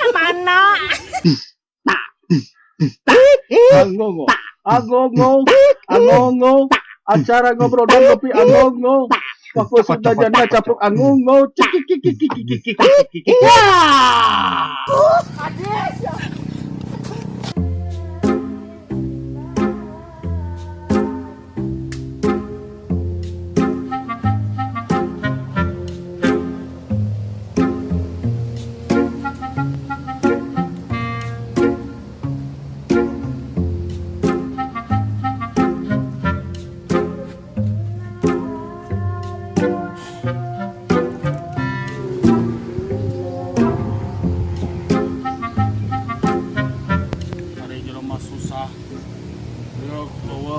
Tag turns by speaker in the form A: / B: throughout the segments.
A: Kemana?
B: Angongo, angongo, angongo, acara ngobrol dan kopi angongo. Waktu sudah janda capruk angongo, ciki.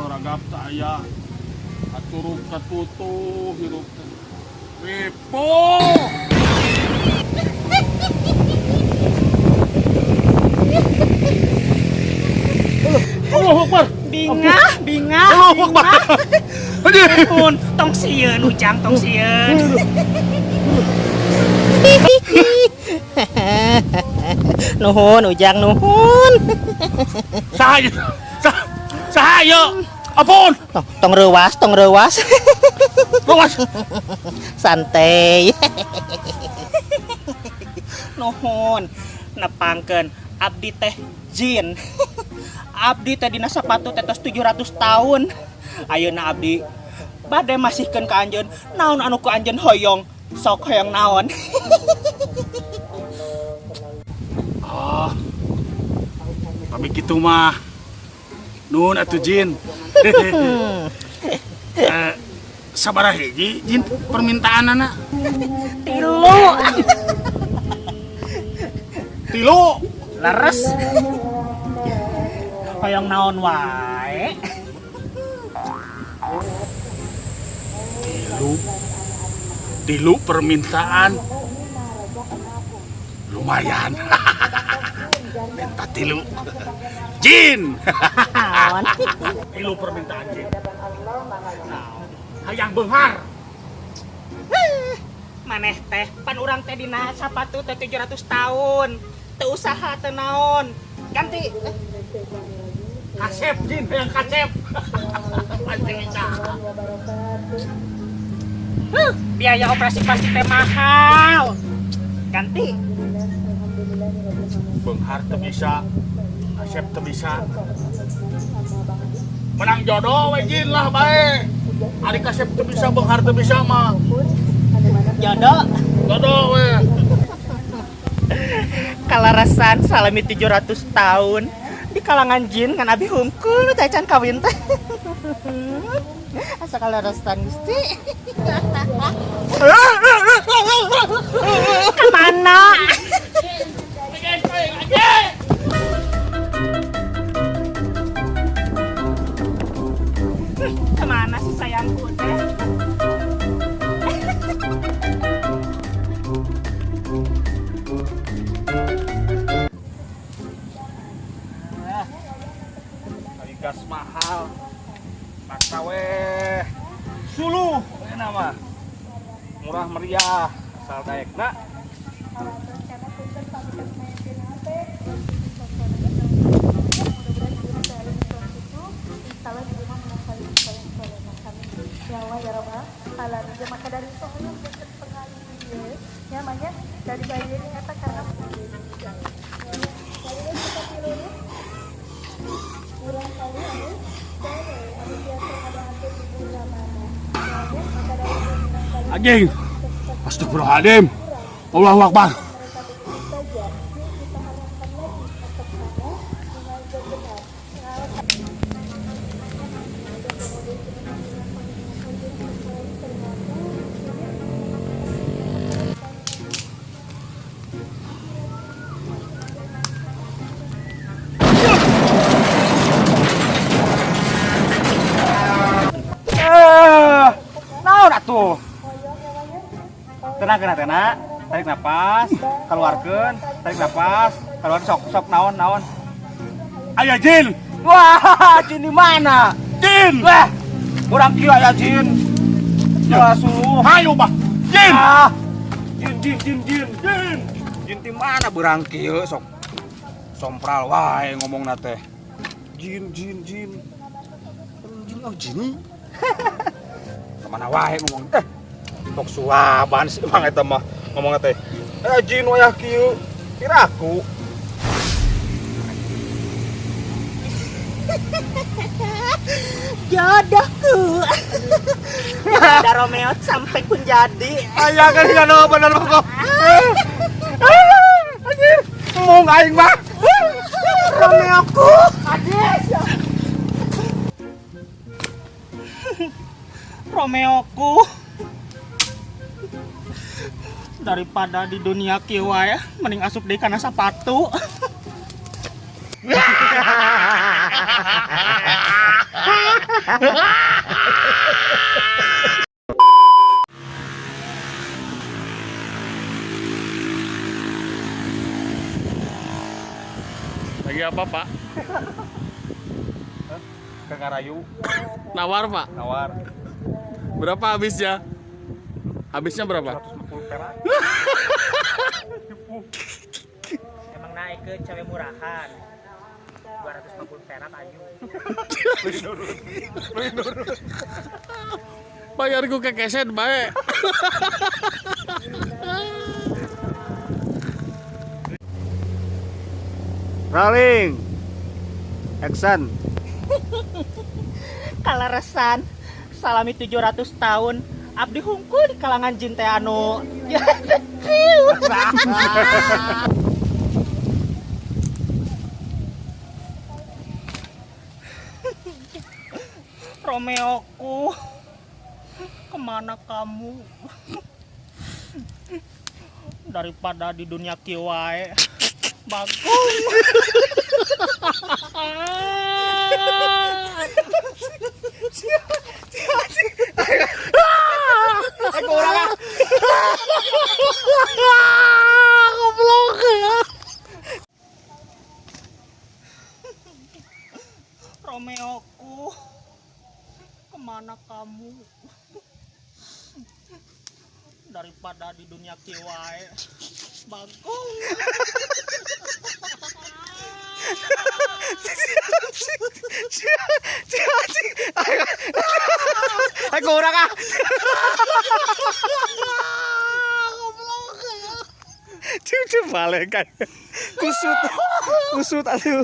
C: Ragap saya aturuk katutu hirup repo
B: Allahu Akbar.
A: Bingah. Pun tong sieun ujang tong sieun. Nuhun ujang nuhun.
C: Sahaya apun
A: Tong reuwas.
C: Ruas
A: Santai. Nuhun nepangkeun abdi teh jin. Abdi teh dina sapatu tetos 700 tahun. Ayeuna abdi bade masihkeun ka anjeun. Naon anu ku anjeun hoyong? Sok hoyong naon?
C: Tapi gitu mah nun atuh jin. Sabaraha hiji jin permintaanana?
A: 3. Leres. Hoyong naon wae?
C: Tilu permintaan lumayan. Minta tilu jin.
A: Naon?
C: Tilu permintaan jin. Hayang beunghar.
A: Maneh teh pan urang teh dina sapatu teh 700 tahun. Teu usaha teu naon. Ganti.
C: Kasep jin, hayang kasep. Pasti bisa.
A: Biaya operasi plastik teh mahal. Ganti.
C: Beunghar teu bisa. Kasep teu bisa. Menang jodoh we jin lah bae. Ari kasep teu bisa, beunghar teu bisa mah. Jodoh we.
A: Kalarasan salami 700 tahun di kalangan jin kan abi hungkul teh can kawin teh. Asa kalarasan Gusti. Kemana? Kemana sih sayangku teh?
C: Gas mahal. Paksa weh. Suluh we nama. Murah meriah asal daekna.
D: Maka dari itu pengalih namanya dari bayi ini nyata karena
C: Anjing. Astagfirullahaladzim. Allahu Akbar.
B: Naon atuh? Tenang, tarik napas, keluarkan, tarik napas, keluar sok naon.
C: Aya jin.
B: Wah, jin di mana?
C: Jin.
B: Wah, kurang gila ya jin. Ya suluh.
C: Hayu bah. Jin.
B: Ah, jin.
C: Jin.
B: Jin ti mana berang kieu sok sompral wae ngomongna teh. Jin. Jin oh jin. Kemana wae ngomong teh. Tok suaban sih mang eta mah ngomongna teh. Jin wayah kieu. Kiraku.
A: Jodohku. Ada Romeo sampai pun jadi.
B: Aya kan kana bener kok. Anjir, mung aing mah.
A: Romeoku. Romeoku. Daripada di dunia kieu wae, mending asup deui kana sepatu.
C: Lagi apa, Pak?
B: Ke Ngarayu
C: Nawar, Pak.
B: nawar
C: Berapa habisnya? Habisnya berapa?
B: 150 perak.
A: Emang naik ke cewek murahan. 250 perak ayu.
C: Bayarku ke keset bae.
B: Rolling. Action.
A: Kalaresan salami 700 tahun abdi hungkul di kalangan jin teh anu ya kecil. Romeoku, kemana kamu? Daripada di dunia kieu wae, Bagong. Romeoku, kemana kamu? Daripada di dunia kieu wae, Bagong.
B: Aku urang ah.
C: Cucu balik kan. Kusut atuh.